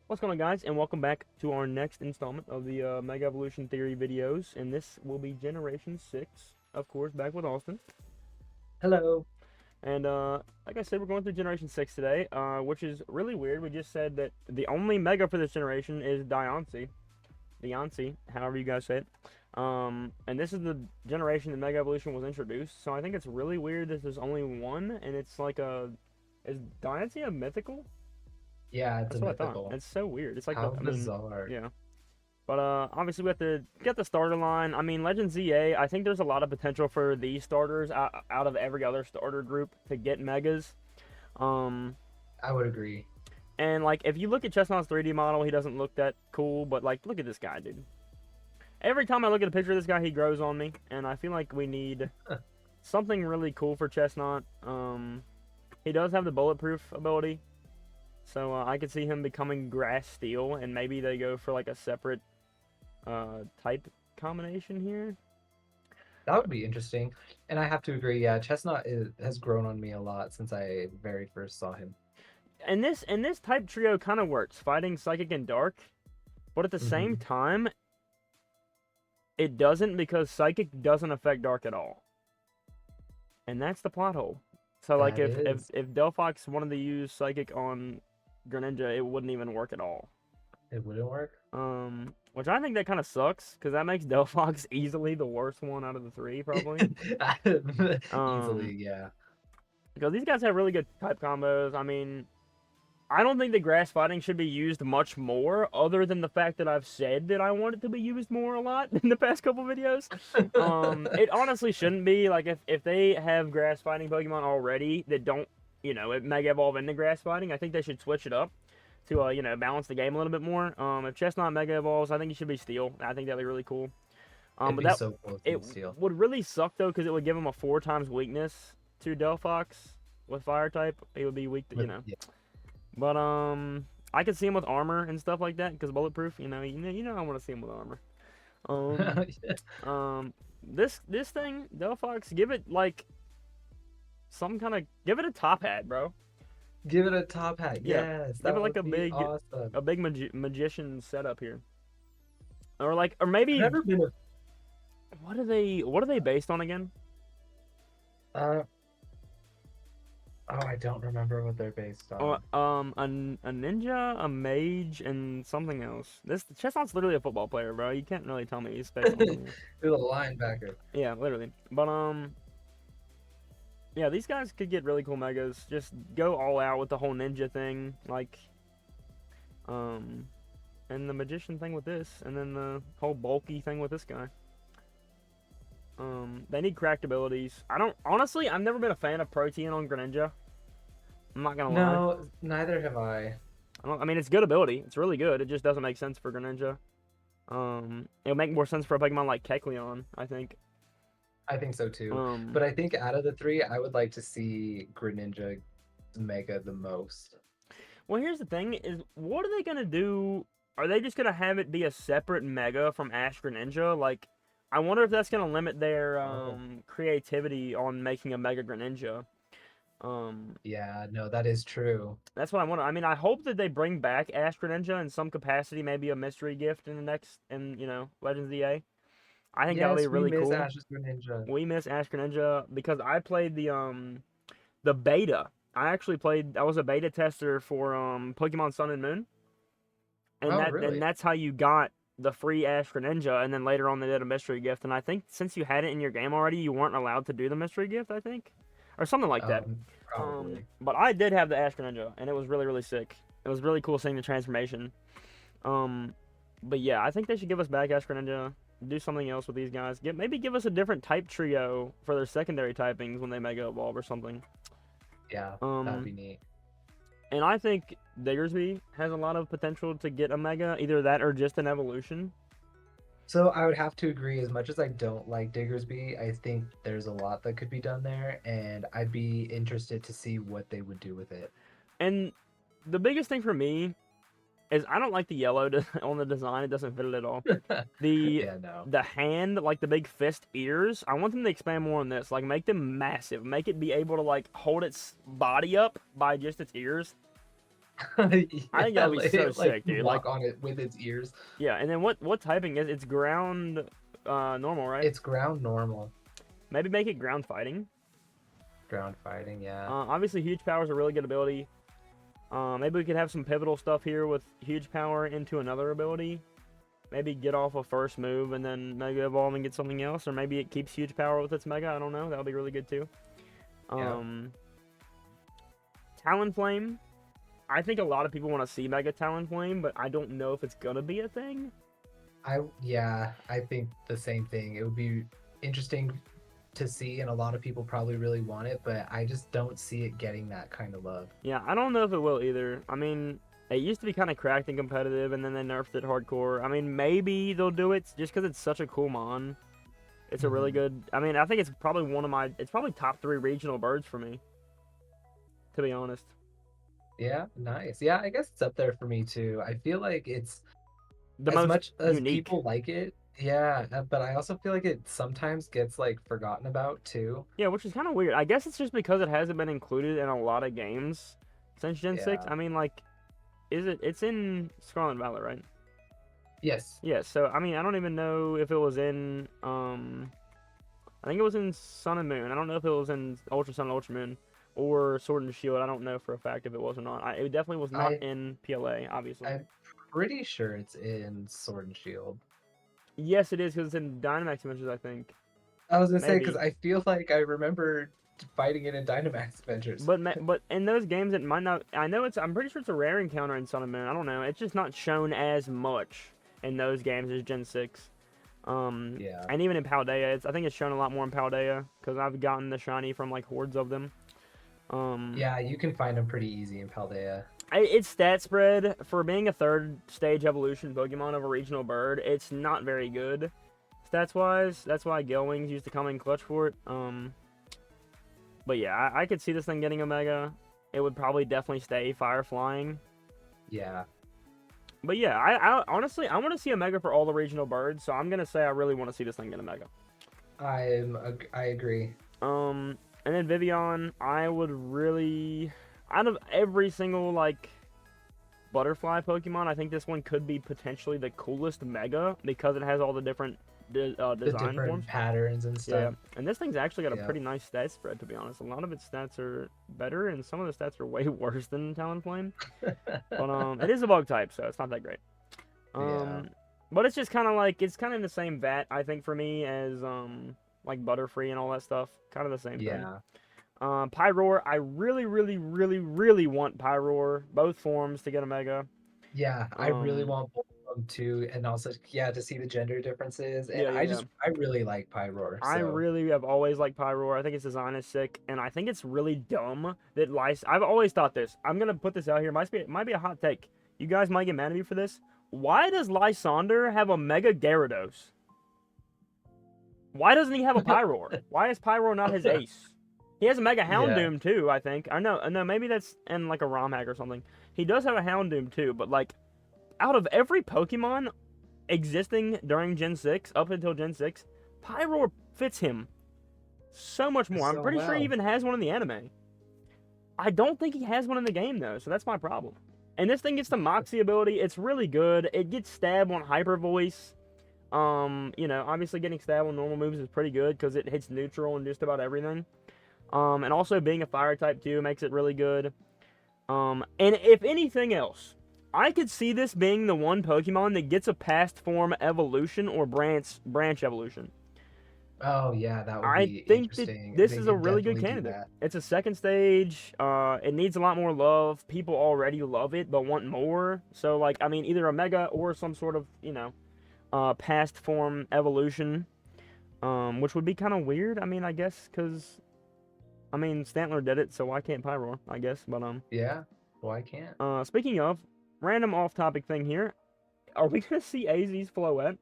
What's going on, guys, and welcome back to our next installment of the Mega Evolution Theory videos, and this will be Generation 6, of course, back with Austin. Hello. And like I said, we're going through Generation 6 today, which is really weird. We just said that the only Mega for this generation is Diancie, however you guys say it. And this is the generation that Mega Evolution was introduced, so I think it's really weird that there's only one, and it's like is Diancie a mythical? Yeah, it's a That's what I thought. mythical. It's so weird. It's like How I mean, bizarre. yeah. But obviously we have to get the starter line. I mean, Legend ZA. I think there's a lot of potential for these starters out of every other starter group to get megas. Um, I would agree. and like if you look at Chestnut's 3D model, he doesn't look that cool. But like, look at this guy, dude. Every time I look at a picture of this guy, he grows on me, and I feel like we need something really cool for Chestnut. He does have the bulletproof ability, so I could see him becoming Grass Steel, and maybe they go for like a separate type combination here. That would be interesting. And I have to agree, yeah, has grown on me a lot since I very first saw him. And this type trio kind of works, fighting Psychic and Dark, but at the same Hmm. time, it doesn't because Psychic doesn't affect Dark at all, and that's the plot hole. So like That if Delphox wanted to use Psychic on Greninja, it wouldn't even work at all. it wouldn't work. Which I think that kind of sucks because that makes Delphox easily the worst one out of the three, probably. Easily, Um, yeah. because these guys have really good type combos. I mean, I don't think the grass fighting should be used much more, other than the fact that I've said that I want it to be used more a lot in the past couple videos. It honestly shouldn't be. Like if they have grass fighting Pokemon already that don't, it mega evolve into grass fighting, I think they should switch it up to balance the game a little bit more. If Chestnut mega evolves, I think it should be Steel. I think that'd be really cool. It'd But be that so cool if it you steal. would really suck though because it would give him a 4 times weakness to Delphox with Fire type. He would be weak, Yeah. But I could see him with armor and stuff like that because bulletproof. I want to see him with armor. Um, this thing Delphox, give it like give it a top hat, bro. Give it a top hat. Yeah, Yes, give that it like would a be big awesome. magician setup here, or I've maybe never been what are they based on again? oh, I don't remember what they're based Oh, on. a ninja, a mage, and something else. This Chestnut's literally a football player, bro. You can't really tell me he's based on something else. You're the linebacker. Yeah, literally. But yeah, these guys could get really cool megas. Just go all out with the whole ninja thing, um, and the magician thing with this, and then the whole bulky thing with this guy. They need cracked abilities. I don't honestly. I've never been a fan of Protean on Greninja. I'm not gonna lie. No, neither have I. I mean, it's good ability. It's really good. It just doesn't make sense for Greninja. It'll make more sense for a Pokemon like Kecleon, I think. I think so too. Um, But I think out of the three, I would like to see Greninja Mega the most. well, here's the thing: is what are they gonna do? Are they just gonna have it be a separate Mega from Ash Greninja? Like, I wonder if that's gonna limit their Oh, creativity on making a Mega Greninja. Um, yeah, no, that is true. that's what I wonder. I mean, I hope that they bring back Ash Greninja in some capacity, maybe a mystery gift in the next, in Legends EA. I think that would be Yes, we really miss cool. Ash's Greninja. We miss Ash Greninja because I played the beta. I was a beta tester for Pokemon Sun and Moon, Oh, and really? that's how you got the free Ash Greninja. And then later on, they did a mystery gift. And I think since you had it in your game already, you weren't allowed to do the mystery gift. I think, or something like that. Probably. But I did have the Ash Greninja, and it was really really sick. It was really cool seeing the transformation. Um, but yeah, I think they should give us back Ash Greninja. Do something else with these guys. Maybe give us a different type trio for their secondary typings when they Mega Evolve or something. Yeah, that'd Um, be neat. and I think Diggersby has a lot of potential to get a Mega, either that or just an evolution. So I would have to agree, as much as I don't like Diggersby, I think there's a lot that could be done there, and I'd be interested to see what they would do with it. And the biggest thing for me is I don't like the yellow on the design. It doesn't fit it at all. The Yeah, no. the hand, like the big fist ears, I want them to expand more on this. Like make them massive. Make it be able to like hold its body up by just its ears. I think that'll be so Like sick, dude. walk on it with its ears. Yeah, and then what typing is it's ground normal, right? It's ground normal. Maybe make it ground fighting. Ground fighting, yeah. Obviously, huge power is a really good ability. Maybe we could have some pivotal stuff here with huge power into another ability. Maybe get off a first move and then Mega Evolve and get something else, or maybe it keeps huge power with its Mega. I don't know. That would be really good too. Yeah. Talonflame. I think a lot of people want to see Mega Talonflame, but I don't know if it's gonna be a thing. Yeah, I think the same thing. It would be interesting to see, and a lot of people probably really want it, but I just don't see it getting that kind of love. Yeah, I don't know if it will either. I mean, it used to be kind of cracked and competitive, and then they nerfed it hardcore. I mean, maybe they'll do it just because it's such a cool mon. It's a really good. I mean, I think it's probably it's probably top 3 regional birds for me, to be honest. Yeah, nice. Yeah, I guess it's up there for me too. I feel like it's The as most much as unique. people like it, yeah, but I also feel like it sometimes gets like forgotten about too. Yeah, which is kind of weird. I guess it's just because it hasn't been included in a lot of games since Gen 6. Yeah. I mean, like, it's in Scarlet and Violet, right? Yes. Yeah, so, I mean, I don't even know if it was in, I think it was in Sun and Moon. I don't know if it was in Ultra Sun and Ultra Moon or Sword and Shield. I don't know for a fact if it was or not. It definitely was not in PLA, obviously. I'm pretty sure it's in Sword and Shield. Yes, it is because it's in Dynamax Adventures, I think. I was gonna say Maybe. because I feel like I remember fighting it in Dynamax Adventures. But in those games, it might not. I know it's. I'm pretty sure it's a rare encounter in Sun and Moon. I don't know. It's just not shown as much in those games as Gen 6. Yeah. And even in Paldea, I think it's shown a lot more in Paldea because I've gotten the shiny from like hordes of them. Yeah, you can find them pretty easy in Paldea. Its stat spread for being a 3rd stage evolution Pokemon of a regional bird, it's not very good stats wise. That's why Gale Wings used to come in clutch for it. But yeah, I could see this thing getting a Mega. It would probably definitely stay Fire Flying. Yeah. But yeah, I honestly I want to see a Mega for all the regional birds, so I'm gonna say I really want to see this thing get a Mega. I agree. And then Vivian, I would really, out of every single like butterfly Pokemon, I think this one could be potentially the coolest Mega because it has all the different The design different forms. patterns and stuff. Yeah, and this thing's actually got a Yeah. pretty nice stat spread, to be honest. A lot of its stats are better, and some of the stats are way worse than Talonflame. But it is a bug type, so it's not that great. Yeah. But it's just kind of like it's kind of in the same vat, I think, for me as like Butterfree and all that stuff. Kind of the same thing. Yeah. Pyroar, I really, really, really, really want Pyroar, both forms, to get a Mega. Yeah, I really want both of them too, and also to see the gender differences. And Yeah. I really like Pyroar. I So really have always liked Pyroar. I think its design is sick, and I think it's really dumb that I've always thought this. I'm gonna put this out here. Might be a hot take. You guys might get mad at me for this. Why does Lysander have a Mega Gyarados? Why doesn't he have a Pyroar? Why is Pyroar not his ace? He has a Mega Houndoom too, I think. I know, maybe that's in like a ROM hack or something. He does have a Houndoom too, but like, out of every Pokemon existing during Gen 6, up until Gen 6, Pyroar fits him so much more. I'm pretty sure he even has one in the anime. I don't think he has one in the game though, so that's my problem. And this thing gets the Moxie ability. It's really good. It gets stab on Hyper Voice. Obviously getting stab on normal moves is pretty good because it hits neutral and just about everything. And also being a fire type too makes it really good. And if anything else, I could see this being the one Pokemon that gets a past form evolution or branch evolution. Oh yeah, that would I be think interesting. that this They is a could really good definitely do candidate. that. It's a 2nd stage. It needs a lot more love. People already love it, but want more. So, like, I mean, either a Mega or some sort of, past form evolution, which would be kind of weird. I mean, I guess, because, I mean, Stantler did it, so why can't Pyroar, I guess. But, Yeah, why can't? speaking of, random off-topic thing here. Are we going to see AZ's Floette?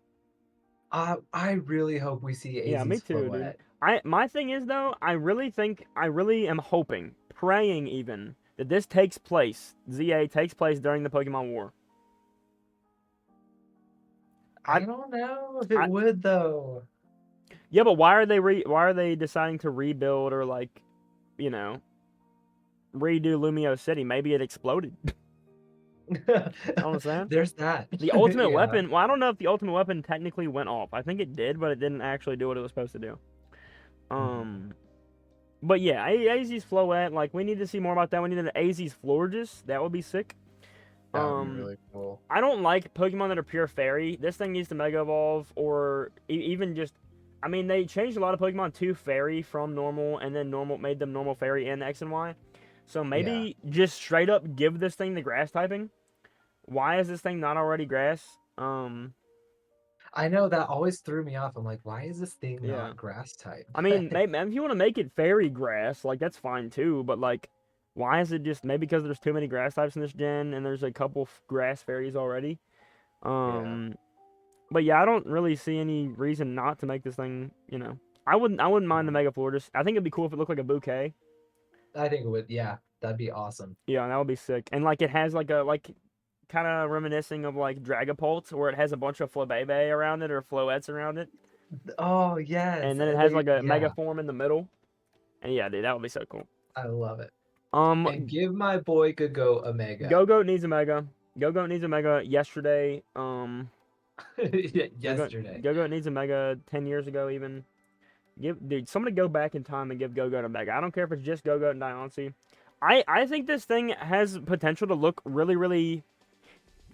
I really hope we see AZ's Yeah, me too, Floette. dude. My thing is though, I really am hoping, praying even, that this takes place, ZA takes place during the Pokemon War. I don't know if it would though. Yeah, but why are they deciding to rebuild or like, redo Lumio City? Maybe it exploded. You know what I'm saying? There's that. The ultimate Yeah. weapon. Well, I don't know if the ultimate weapon technically went off. I think it did, but it didn't actually do what it was supposed to do. Mhm. Um, but yeah, AZ's Floette. Like we need to see more about that. We need an AZ's Florges. That would be sick. That would be Um, really cool. I don't like Pokemon that are pure fairy. This thing needs to Mega Evolve, or even just. I mean, they changed a lot of Pokemon to fairy from normal, and then normal made them normal fairy in X and Y. So Yeah. maybe just straight up give this thing the grass typing. Why is this thing not already grass? I know that always threw me off. I'm like, why is this thing Yeah. not grass type? I mean, maybe if you want to make it fairy grass, like that's fine too. But like, why is it just maybe because there's too many grass types in this gen, and there's a couple grass fairies already? Yeah. Um, but yeah, I don't really see any reason not to make this thing. I wouldn't mind the Mhm. Mega Florges. I think it'd be cool if it looked like a bouquet. I think it would. Yeah, that'd be awesome. Yeah, that would be sick. And like it has like kind of reminiscing of like Dragapult, where it has a bunch of Flabebe around it or Floettes around it, Oh yes, and then it has they like a Mega yeah, form in the middle. And yeah, dude, that would be so cool. I love it. And Um, give my boy Go a mega. Go-Go needs a Mega. Go-Go needs a Mega yesterday. Go-Go Yesterday. Go-Go needs a Mega 10 years ago even. Dude, somebody go back in time and give Go-Go to Mega. I don't care if it's just Go-Go and Diancie. I think this thing has potential to look really, really.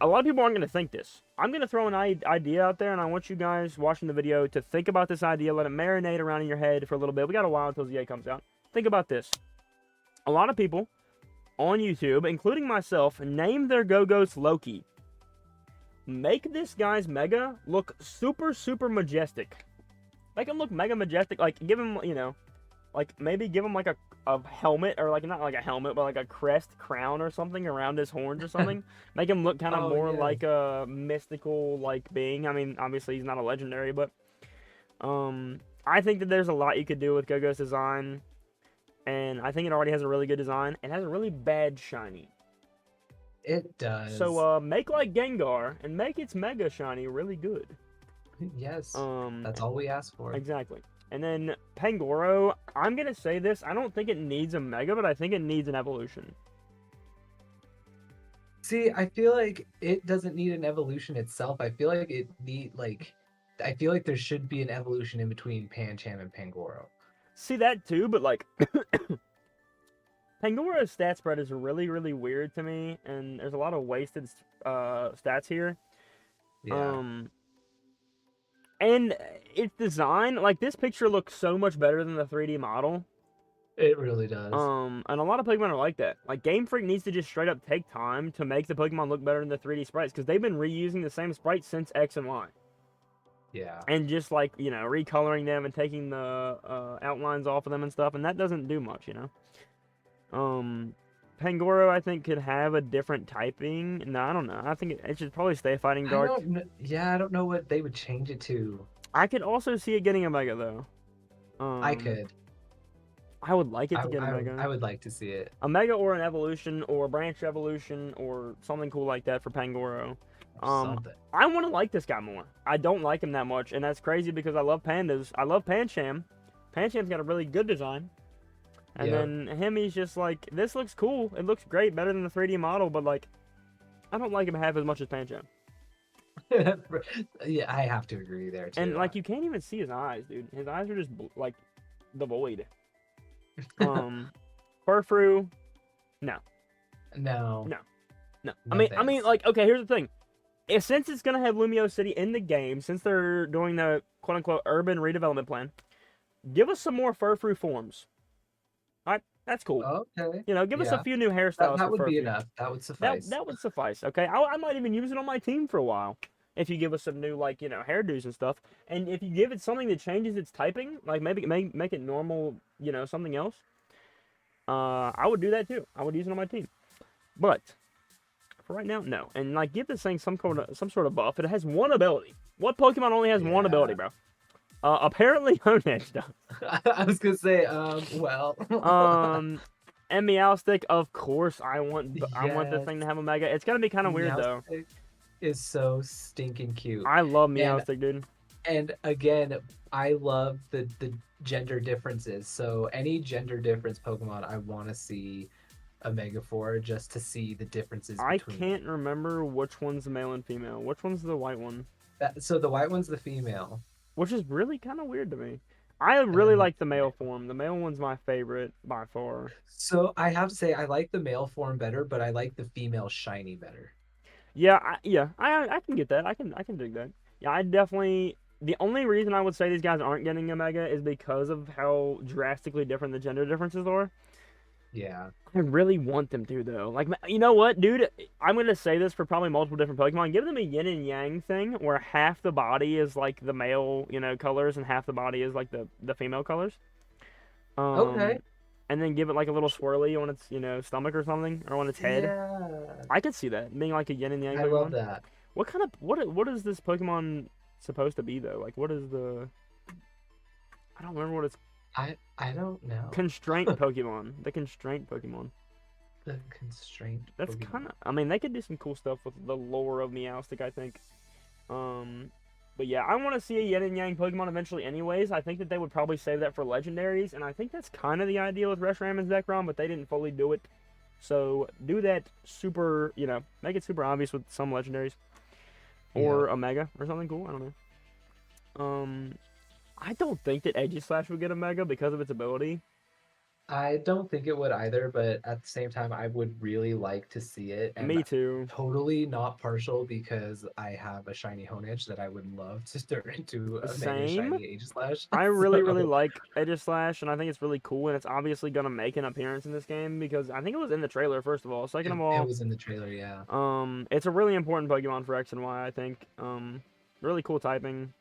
A lot of people aren't going to think this. I'm going to throw an idea out there, and I want you guys watching the video to think about this idea. Let it marinate around in your head for a little bit. We got a while until ZA comes out. Think about this. A lot of people on YouTube, including myself, name their Go-Go's Loki. Make this guy's Mega look super, super majestic. Make him look mega majestic. Like, give him, like, maybe give him, like, a helmet, or, like, not like a helmet, but, like, a crest crown or something around his horns or something. Make him look kind of Oh more yes. like a mystical, like, being. I mean, obviously, he's not a legendary, but, I think that there's a lot you could do with Go-Go's design, and I think it already has a really good design. It has a really bad shiny. It does. So, make like Gengar and make its Mega Shiny really good. Yes. Um, That's all we asked for. exactly. And then Pangoro, I'm gonna say this. I don't think it needs a Mega, but I think it needs an evolution. See, I feel like it doesn't need an evolution itself. I feel like there should be an evolution in between Pancham and Pangoro. See that too, but like Pangoro's stat spread is really, really weird to me, and there's a lot of wasted stats here. Yeah, Um, and its design, like this picture looks so much better than the 3D model. it really does. And a lot of Pokemon are like that. Like Game Freak needs to just straight up take time to make the Pokemon look better than the 3D sprites because they've been reusing the same sprites since X and Y, Yeah. and just like recoloring them and taking the outlines off of them and stuff, and that doesn't do much. Pangoro I think could have a different typing. No, I don't know. I think it should probably stay Fighting I Dark. don't know. Yeah, I don't know what they would change it to. I could also see it getting a Mega though. I Um, could. I would like it to get a I Mega. would like to see it. A Mega or an Evolution or a Branch Evolution or something cool like that for Pangoro. Or Um, something. I want to like this guy more. I don't like him that much, and that's crazy because I love pandas. I love Pancham. Pancham's got a really good design. And Yep. then him, he's just like, this looks cool. It looks great, better than the 3D model, but like, I don't like him half as much as Pancham. Yeah, I have to agree there And too. like, you can't even see his eyes, dude. His eyes are just like the void. Furfrou, no, No. no, no. I No mean, thanks. like, okay, here's the thing. Since it's gonna have Lumio City in the game, since they're doing the quote unquote urban redevelopment plan, give us some more Furfrou forms. All right, that's cool. Okay. Give us a Yeah. few new hairstyles That for would be Furfrou. enough. That would That suffice. that would suffice. Okay, I might even use it on my team for a while if you give us some new like hairdos and stuff. And if you give it something that changes its typing, like maybe make it normal, something else. I would do that too. I would use it on my team. But for right now, no. And like give this thing some sort of buff. It has one ability. What Pokemon only has one ability, Yeah. bro? Apparently Honedge does. I was gonna say, well. And Meowstic, of course, I want the Yes. thing to have a Mega. It's gonna be kind of weird though. Meowstic is so stinking cute. I love And Meowstic, dude. and again, I love the gender differences. So any gender difference Pokemon I want to see a Mega for just to see the differences I between them. can't remember which one's the male and female. Which one's the white one? So the white one's the female, Which is really kind of weird to me. I and really then like the male form. The male one's my favorite by far. so I have to say I like the male form better, but I like the female shiny better. Yeah, I can get that. I can dig that. Yeah, I definitely. The only reason I would say these guys aren't getting a mega is because of how drastically different the gender differences are. Yeah. I really want them to though. Like, you know what, dude? I'm gonna say this for probably multiple different Pokemon. Give them a yin and yang thing where half the body is like the male, colors, and half the body is like the female colors. Okay. Um, and then give it like a little swirly on its, stomach or something, or on its head. Yeah. I could see that being like a yin and yang I love Pokemon. that. What is this Pokemon supposed to be though? Like, what is the? I don't remember what it's. I don't know. Constraint Pokemon. The constraint Pokemon. The constraint That's kind Pokemon. of. I mean, they could do some cool stuff with the lore of Meowstic, I think. Um, but yeah, I want to see a Yin and Yang Pokemon eventually. Anyways, I think that they would probably save that for legendaries, and I think that's kind of the idea with Reshiram and Zekrom, but they didn't fully do it. So do that super, make it super obvious with some legendaries Yeah. or a Mega or something cool. I don't know. I don't think that Aegislash would get a Mega because of its ability. I don't think it would either, but at the same time, I would really like to see it. And Me too. totally not partial because I have a shiny Honedge that I would love to turn into a Mega Same. Shiny Aegislash. I really So, like Aegislash, and I think it's really cool, and it's obviously gonna make an appearance in this game because I think it was in the trailer. First of all, second of it all, was in the trailer, yeah. it's a really important Pokemon for X and Y. I think. Really cool typing.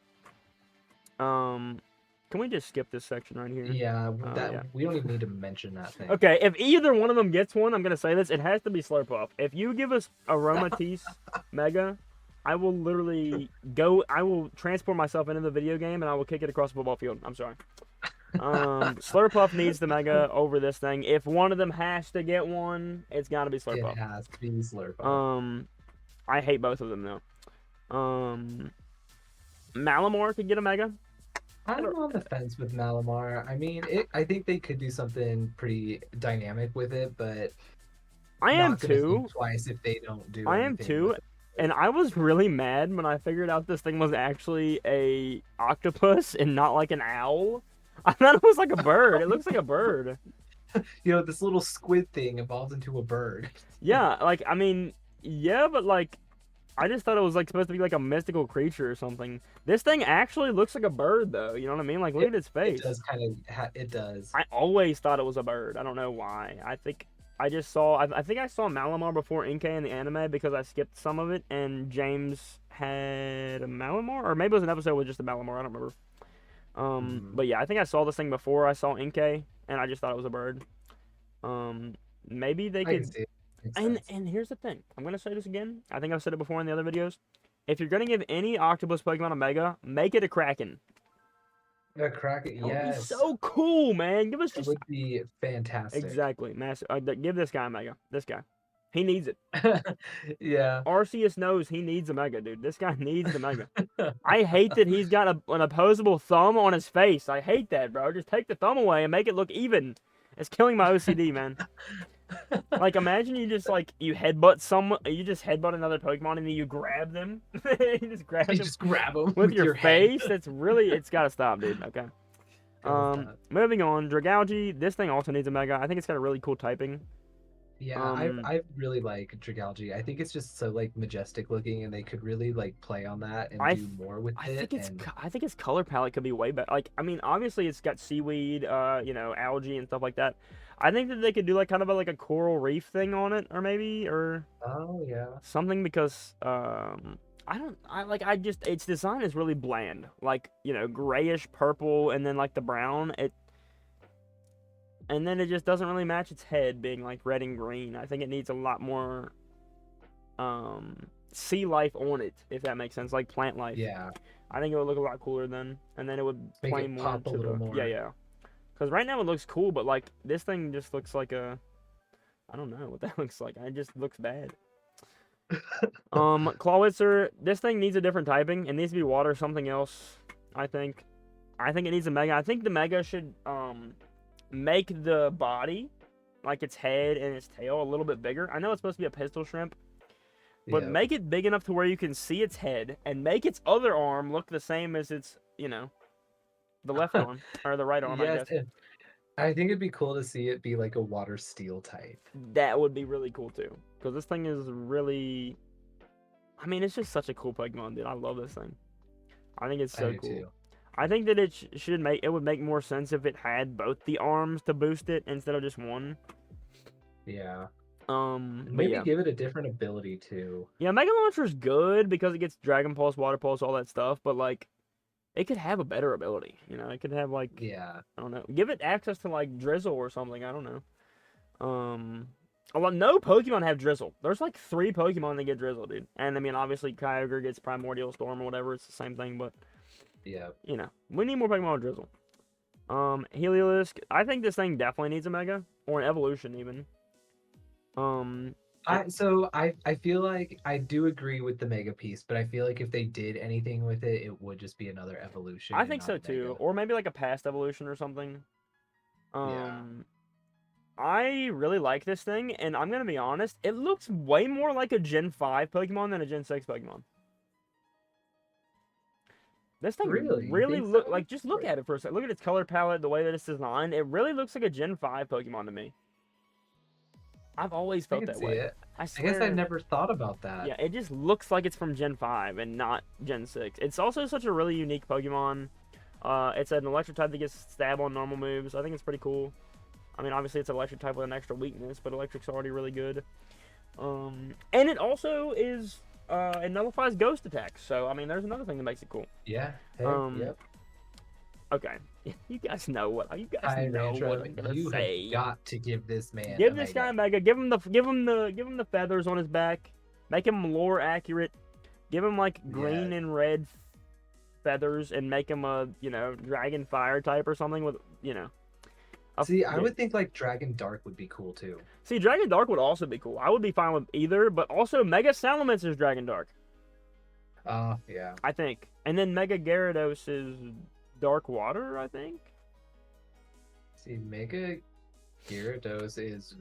Um, can we just skip this section right here? Yeah, Yeah. we don't even need to mention that thing. Okay, if either one of them gets one, I'm gonna say this: it has to be Slurpuff. If you give us Aromatisse Mega, I will literally go. I will transport myself into the video game and I will kick it across the football field. I'm sorry. Slurpuff needs the Mega over this thing. If one of them has to get one, it's got to be It Slurpuff. has to be Slurpuff. I hate both of them though. Malamar could get a Mega. I'm on the fence with Malamar. I mean, I think they could do something pretty dynamic with it, but I am not gonna too. think twice if they don't do I am anything too. with it. And I was really mad when I figured out this thing was actually a octopus and not like an owl. I thought it was like a bird. It looks like a bird. This little squid thing evolved into a bird. Yeah, like I mean, yeah, but like I just thought it was like supposed to be like a mystical creature or something. This thing actually looks like a bird though. You know what I mean? Like look at its It face. does kind of, it does. I always thought it was a bird. I don't know why. I think I just saw. I think I saw Malamar before Inkay in the anime because I skipped some of it, and James had a Malamar, or maybe it was an episode with just a Malamar. I don't remember. But yeah, I think I saw this thing before I saw Inkay, and I just thought it was a bird. Maybe they I can could. see it. Makes And sense. and here's the thing. I'm gonna say this again. I think I've said it before in the other videos. If you're gonna give any octopus Pokemon a Mega, make it a Kraken. A Kraken, That would be yes. so cool, man. Give us It just would be fantastic. exactly massive. Give this guy a Mega. This guy, he needs it. Yeah. Arceus knows he needs a Mega, dude. This guy needs the Mega. I hate that he's got an opposable thumb on his face. I hate that, bro. Just take the thumb away and make it look even. It's killing my OCD, man. Like, imagine you just you just headbutt another Pokemon and then you grab them. You just grab You them just grab them with your head. face. It's gotta stop, dude. Okay. Gotta stop. Moving on, Dragalge. This thing also needs a Mega. I think it's got a really cool typing. Yeah, Um, I really like Dragalge. I think it's just so majestic looking, and they could really play on that and I do more with I it. think its And I think its color palette could be way better. Like, I mean, obviously it's got seaweed, algae and stuff like that. I think that they could do kind of a coral reef thing on it, or maybe, or oh yeah, something because I just its design is really bland. Like, grayish purple and then the brown. And then it just doesn't really match its head being red and green. I think it needs a lot more sea life on it, if that makes sense, like plant life. yeah. I think it would look a lot cooler then, and then it would Make play it more pop a into little the more. yeah. Because right now it looks cool, but this thing just looks like I don't know what that looks like. It just looks bad. Clawitzer, this thing needs a different typing. It needs to be water, something else. I think it needs a Mega. I think the Mega should make the body like its head and its tail a little bit bigger. I know it's supposed to be a pistol shrimp, but Yeah. make it big enough to where you can see its head and make its other arm look the same as its, the left arm or the right arm, I Yes, guess. and I think it'd be cool to see it be like a water steel type. That would be really cool too, because this thing is really. I mean, it's just such a cool Pokemon, dude. I love this thing. I think it's I so do cool. too. I think that it would make more sense if it had both the arms to boost it instead of just one. Yeah. And But maybe yeah. give it a different ability too. Yeah, Mega Launcher's good because it gets Dragon Pulse, Water Pulse, all that stuff, but like it could have a better ability. It could have like Yeah. I don't know. Give it access to like Drizzle or something, I don't know. Although no Pokemon have Drizzle. There's like 3 Pokemon that get Drizzle, dude. And I mean obviously Kyogre gets Primordial Storm or whatever, it's the same thing, but Yeah. we need more Pokemon with Drizzle. Heliolisk, I think this thing definitely needs a Mega or an evolution even. Um, I feel like I do agree with the mega piece, but I feel like if they did anything with it, it would just be another evolution I and think not so a too, mega. or maybe like a past evolution or something. Yeah. Um, I really like this thing, and I'm gonna be honest, it looks way more like a Gen 5 Pokemon than a Gen 6 Pokemon. This thing Really? You really think so? just look at it for a second. Look at its color palette, the way that it's designed. It really looks like a Gen 5 Pokemon to me. I've always I felt can that see way. it. I I guess I swear. never thought about that. Yeah, it just looks like it's from Gen 5 and not Gen 6. It's also such a really unique Pokemon. It's an electric type that gets stab on normal moves. I think it's pretty cool. I mean, obviously it's an electric type with an extra weakness, but electric's already really good. And it also it nullifies ghost attacks. So I mean, there's another thing that makes it cool. Yeah. Hey. Um, Yep. okay, you guys know what Hi, Rancho. I'm gonna You have say. got to give this man Give a this guy mega. a Mega. Give him the feathers on his back. Make him lore accurate. Give him like Yeah. green and red feathers and make him a dragon fire type or something with See, I yeah. would think like Dragon Dark would be cool too. See, Dragon Dark would also be cool. I would be fine with either, but also Mega Salamence is Dragon Dark, Yeah. I think, and then Mega Gyarados is Dark Water, I think. See, Mega Gyarados is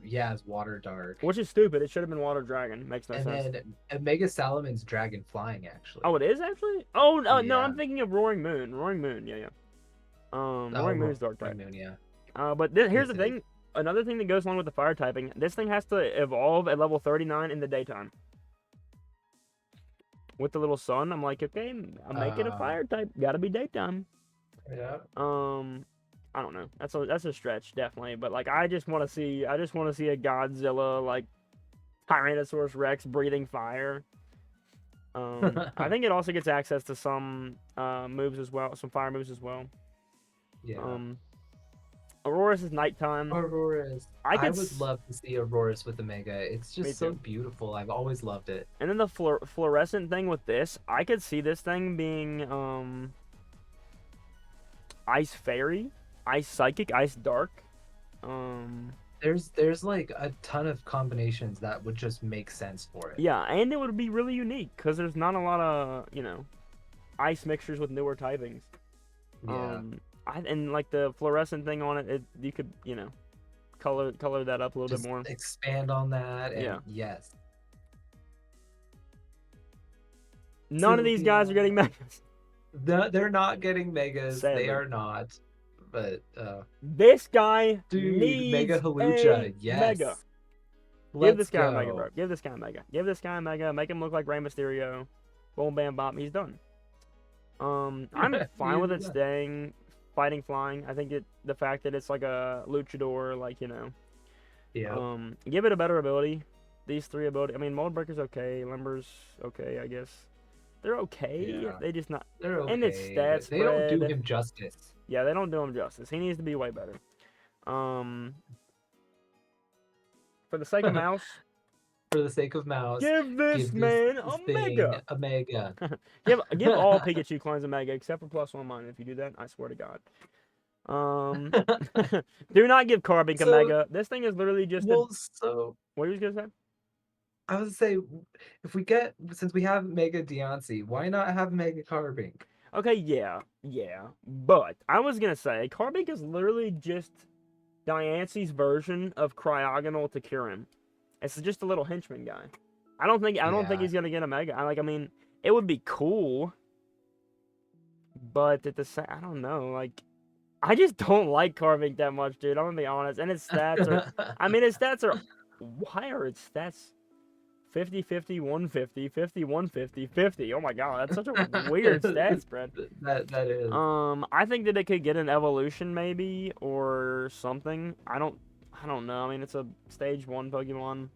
Water Dark. Which is stupid. It should have been Water Dragon. Makes no And sense. then Mega Salaman's Dragon Flying actually. Oh, it is actually. Oh no, no, Yeah. I'm thinking of Roaring Moon. Roaring Moon, yeah, yeah. Roaring Moon's Dark type. Moon, yeah. But here's Yes, the it thing. is. Another thing that goes along with the fire typing. This thing has to evolve at level 39 in the daytime. With the little sun, I'm like, okay, I'm making a fire type. Gotta be daytime. Yeah. I don't know. That's a stretch, definitely. But like, I just want to see a Godzilla like Tyrannosaurus Rex breathing fire. I think it also gets access to some moves as well, some fire moves as well. Yeah. Aurorus is nighttime. Aurorus. I I could would love to see Aurorus with the Mega. It's Me just so too. beautiful. I've always loved it. And then the fluorescent thing with this, I could see this thing being Ice Fairy, Ice Psychic, Ice Dark. There's like a ton of combinations that would just make sense for it. Yeah, and it would be really unique because there's not a lot of ice mixtures with newer typings. Yeah. And like the fluorescent thing on it, you could color that up a little Just bit more. expand on that and Yeah. yes. None of these guys are getting megas. They're not getting megas. Sadly. They are not. But This guy dude, needs Mega a Halucha, yes. mega. Give Let's this guy a go. mega, bro. Give this guy a mega. Give this guy a mega. Make him look like Rey Mysterio. Boom, bam, bop. He's done. I'm fine with it Yeah. staying fighting flying. I think the fact that it's like a luchador, Yeah. give it a better ability. These 3 ability. I mean, Mold Breaker's okay. Limber's okay, I guess. They're okay. Yeah. They just not. They're okay. And its stats They don't do spread. him justice. Yeah, they don't do him justice. He needs to be way better. For the sake of Mouse, For the sake of Mouse, give this man a thing mega. a mega. Give all Pikachu clones a mega, except for +1 mine. If you do that, I swear to God. Do not give Carbink a So- mega. This thing is literally just. Well, so What were you gonna say? I was say, since we have Mega Deontay, why not have Mega Carbink? Okay, yeah, but I was gonna say Carbink is literally just Diance's version of Cryogonal to cure him. It's just a little henchman guy. I don't think Yeah. he's gonna get a mega. I mean, it would be cool, but at the same, I don't know. Like, I just don't like carving that much, dude. I'm gonna be honest. And his stats are, I mean, his stats are, why are his stats 50, 50, 150, 50, 150, 50? Oh my god, that's such a weird stat spread. That is. I think that it could get an evolution maybe or something. I don't know. I mean, it's a stage 1 Pokemon.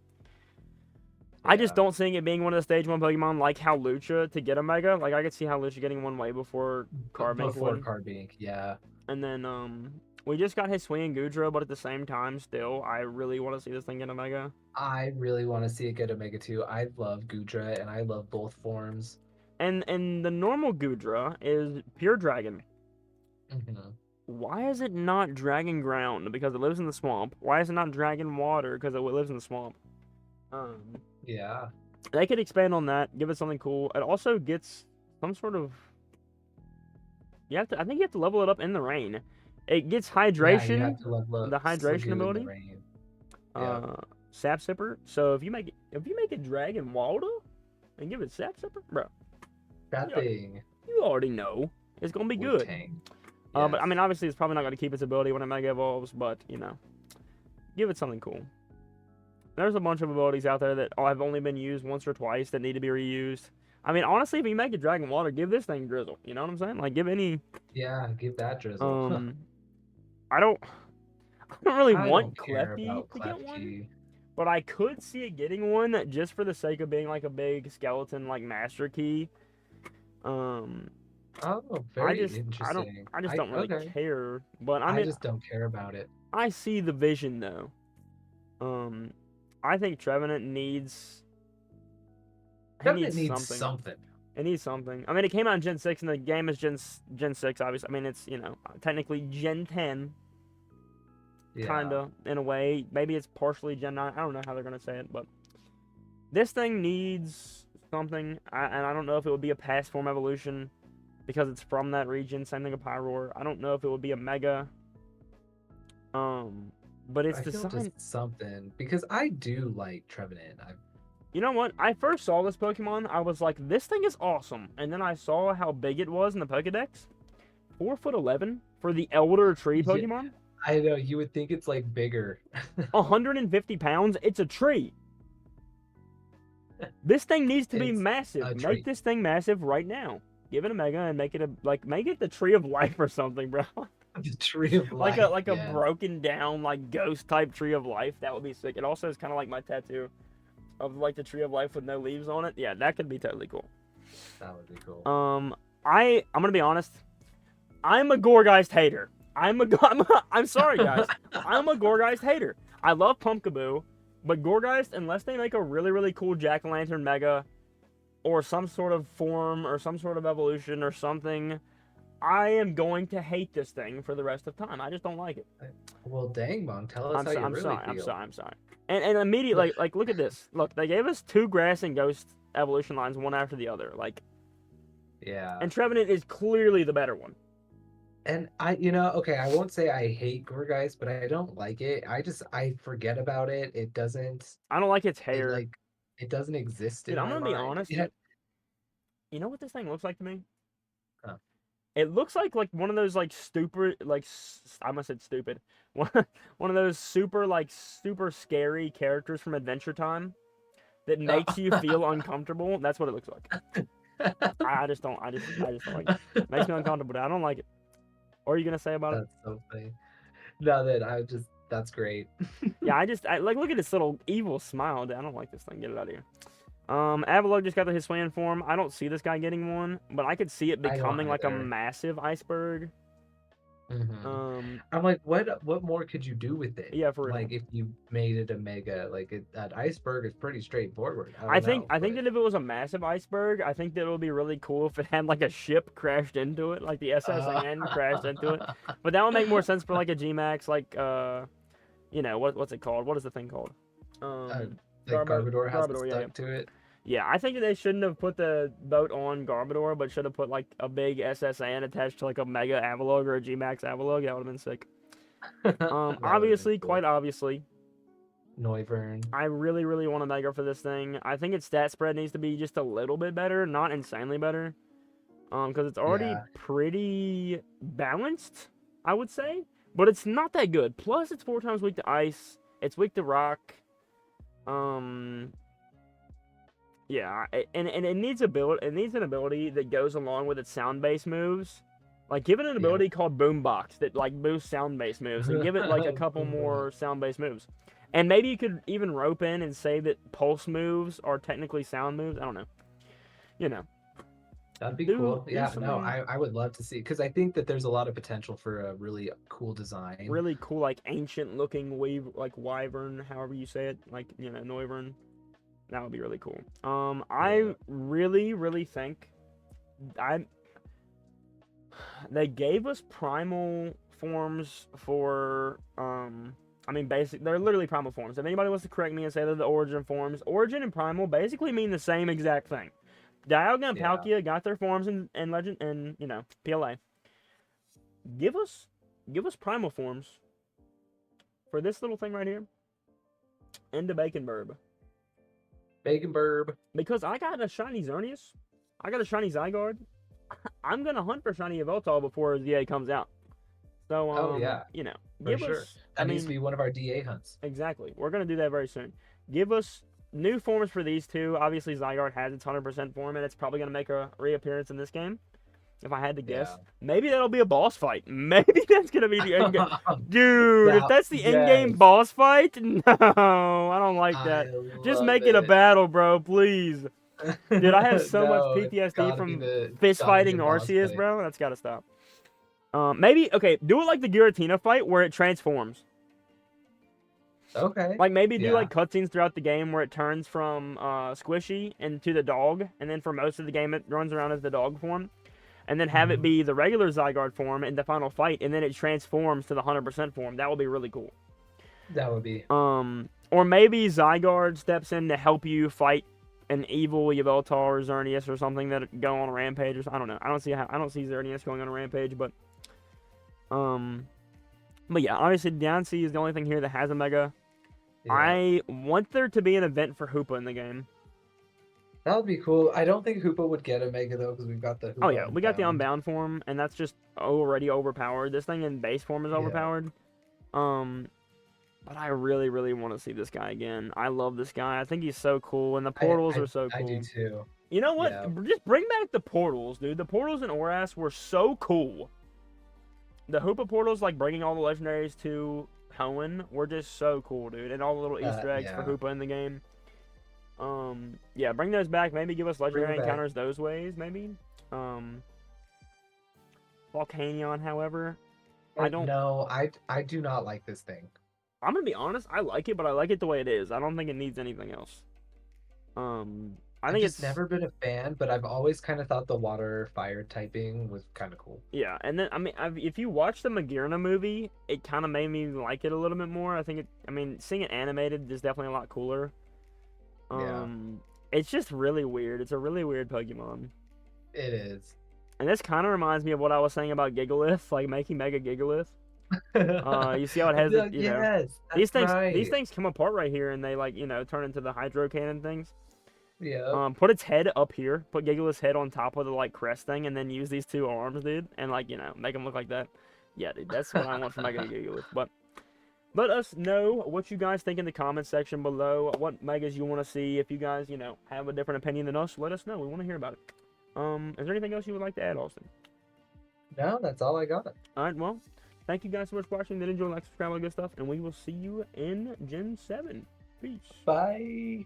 I just Yeah. don't see it being one of the stage 1 Pokemon like how Lucha to get a Mega. Like I could see how Lucha getting one way before Carbink Before would. Carbink, yeah. And then we just got Hisui and Goodra, but at the same time still I really want to see this thing get a Mega. I really want to see it get a Mega 2. I love Gudra and I love both forms. And the normal Goodra is pure dragon. Hmm. Why is it not dragon ground? Because it lives in the swamp. Why is it not dragon water? Because it lives in the swamp. Um, Yeah. they could expand on that, give it something cool. It also gets some sort of. I think you have to level it up in the rain. It gets Yeah, you hydration, have to level up the hydration Sliggoo in the ability, rain. Yeah. uh, sap sipper. So if you make it dragon water and give it sap sipper, bro, That you, thing you already know it's gonna be would good. tank. But I Yes. mean, obviously, it's probably not gonna keep its ability when it mega evolves. But give it something cool. There's a bunch of abilities out there that have only been used once or twice that need to be reused. I mean, honestly, if you make it dragon water, give this thing drizzle. You know what I'm saying? Like, give any. Yeah, give that drizzle. Um, I don't. I don't really I want don't care Klefki about to get one, Klefki. but I could see it getting one just for the sake of being like a big skeleton, like Master Key. Um, Oh, I very just, I don't, interesting. I just I don't really okay. care. But I I mean, just don't care about it. I see the vision though. Um, I think Trevenant needs. He Definitely needs needs something. something. It needs something. I mean, it came out in Gen 6, and the game is Gen 6, obviously. I mean, it's, technically Gen 10, kind Yeah. of, in a way. Maybe it's partially Gen 9. I don't know how they're going to say it, but this thing needs something, and I don't know if it would be a past form evolution because it's from that region. Same thing with Pyroar. I don't know if it would be a Mega, but it's I feel designed. just something because I do like Trevenant. I You know what? I first saw this Pokemon, I was like, this thing is awesome. And then I saw how big it was in the Pokedex. 4'11" for the Elder Tree yeah, Pokemon. I know you would think it's like bigger. 150 pounds. It's a tree. This thing needs to be It's massive. a Make treat. this thing massive right now. Give it a Mega and make it the Tree of Life or something, bro. The tree of like life. a like a Yes, broken down like ghost type Tree of Life. That would be sick. It also is kind of like my tattoo of like the Tree of Life with no leaves on it. Yeah, that could be totally cool. that would be cool. I'm gonna be honest. I'm a Gorgeist hater. I'm sorry, guys. I'm a Gorgeist hater. I love Pumpkaboo, but Gorgeist, unless they make a really, really cool Jack-o'-lantern Mega, or some sort of form, or some sort of evolution, or something, I am going to hate this thing for the rest of time. I just don't like it. Well, dang, Monk, tell us how you really feel. I'm sorry. And immediately, like, look at this. Look, they gave us 2 Grass and Ghost evolution lines, one after the other. Like, Yeah. and Trevenant is clearly the better one. And okay, I won't say I hate Gorgeist, but I don't like it. I forget about it. It doesn't, I don't like its it hair. like, it doesn't exist Dude, in I'm my gonna be mind. honest. Yeah. You know what this thing looks like to me? Huh. It looks like one of those like stupid I must have said stupid. One one of those super scary characters from Adventure Time that makes you feel uncomfortable. That's what it looks like. I just don't like it. It makes me uncomfortable. Dude. I don't like it. What are you gonna say about it? That's so funny. No, that's great. Yeah, I like look at this little evil smile. Dude. I don't like this thing. Get it out of here. Avalugg just got the Hisuian form. I don't see this guy getting one, but I could see it I don't becoming like a either. massive iceberg. Mhm. I'm like, what more could you do with it? Yeah, for real. Like, if you made it a mega, like that iceberg is pretty straightforward. I don't think know, I think but that if it was a massive iceberg, I think that it would be really cool if it had like a ship crashed into it, like the SSN crashed into it. But that would make more sense for like a Gmax, like what's it called? What is the thing called? uh, Um, like Garbo Garbodor has it Garbodor, yeah, yeah. stuck to it. Yeah, I think that they shouldn't have put the boat on Garbodor, but should have put like a big SSN attached to like a Mega Avalugg or a Gmax Avalugg. That would have been sick. That would have been Obviously, cool. quite obviously, Noivern. I really, really want a Mega for this thing. I think its stat spread needs to be just a little bit better, not insanely better. Because it's already Yeah. pretty balanced, I would say. But it's not that good. Plus, it's 4 times weak to ice. It's weak to rock. Um, yeah, and it needs ability. It needs an ability that goes along with its sound base moves. Like, give it an Yep. ability called Boombox that like boosts sound base moves, and give it like a couple more sound base moves. And maybe you could even rope in and say that pulse moves are technically sound moves. I don't know. You know, That'd be do cool. do Yeah, no, something I would love to see because I think that there's a lot of potential for a really cool design. really cool, like ancient looking wave, like wyvern, however you say it, like Noivern. That would be really cool. Yeah. I really, really think I they gave us primal forms for I mean they're literally primal forms. If anybody wants to correct me and say they're the origin forms, origin and primal basically mean the same exact thing. Dialga and Yeah. Palkia got their forms in Legend and PLA. Give us primal forms for this little thing right here and the Bacon Burb. Bacon Burb. Because I got a shiny Xerneas, I got a shiny Zygarde. I'm gonna hunt for shiny Yveltal before ZA comes out. So Oh yeah, for give sure. us. I That needs to mean, be one of our DA hunts. exactly. We're gonna do that very soon. Give us new forms for these two. Obviously, Zygarde has its 100% form, and it's probably gonna make a reappearance in this game. If I had to Yeah. guess, maybe that'll be a boss fight. Maybe that's gonna be the end game. Dude, if That that's the end game yes. boss fight, no, I don't like I that. Just love make it a it. battle, bro, please. Dude, I have so much No, it's PTSD gotta be from the fist gotta be a fighting boss Arceus, fight. bro. That's gotta stop. Maybe okay, do it like the Giratina fight where it transforms. Okay. Like maybe do Yeah. like cutscenes throughout the game where it turns from squishy into the dog, and then for most of the game it runs around as the dog form, and then have it Mhm. be the regular Zygarde form in the final fight, and then it transforms to the 100% form. That would be really cool. That would be. Or maybe Zygarde steps in to help you fight an evil Yveltal or Xerneas or something that go on a rampage or something. I don't know. I don't see Xerneas going on a rampage, um, but yeah, obviously Diancie is the only thing here that has a Mega. Yeah. I want there to be an event for Hoopa in the game. That would be cool. I don't think Hoopa would get a Mega though, because we've got the Oh Hoopa yeah, we got the Unbound. Unbound form, and that's just already overpowered. This thing in base form is Yeah. overpowered. Um, but I really, really want to see this guy again. I love this guy. I think he's so cool, and the I portals I are so I do cool. too. You know what? Yeah. Just bring back the portals, dude. The portals in Oras were so cool. The Hoopa portals, like bringing all the legendaries to Hoenn, were just so cool, dude. And all the little Easter eggs for Yeah. Hoopa in the game. Yeah, bring those back. Maybe give us Bring legendary them back. encounters those ways, maybe. Um, Volcanion, however, I don't. No, I do not like this thing. I'm gonna be honest. I like it, but I like it the way it is. I don't think it needs anything else. I I've think just it's never been a fan, but I've always kind of thought the water fire typing was kind of cool. yeah. And then I mean, if you watch the Magirna movie, it kind of made me like it a little bit more. I think it. I mean, seeing it animated is definitely a lot cooler. Yeah, It's just really weird. It's a really weird Pokemon. it is. And this kind of reminds me of what I was saying about Gigalith, like making Mega Gigalith. You see how it has the, Yes, these that's right. things come apart right here, and they like turn into the Hydro Cannon things. Yep. Put its head up here, put Gigalith's head on top of the like crest thing, and then use these two arms, dude, and like make them look like that. Yeah, dude, that's what I want from Mega Gigalith. But let us know what you guys think in the comment section below. What megas you want to see. If you guys have a different opinion than us, let us know. We want to hear about it. Is there anything else you would like to add, Austin? No, that's all I got. All right, well, thank you guys so much for watching. Did enjoy, like, subscribe, all that good stuff, and we will see you in Gen 7. Peace. Bye.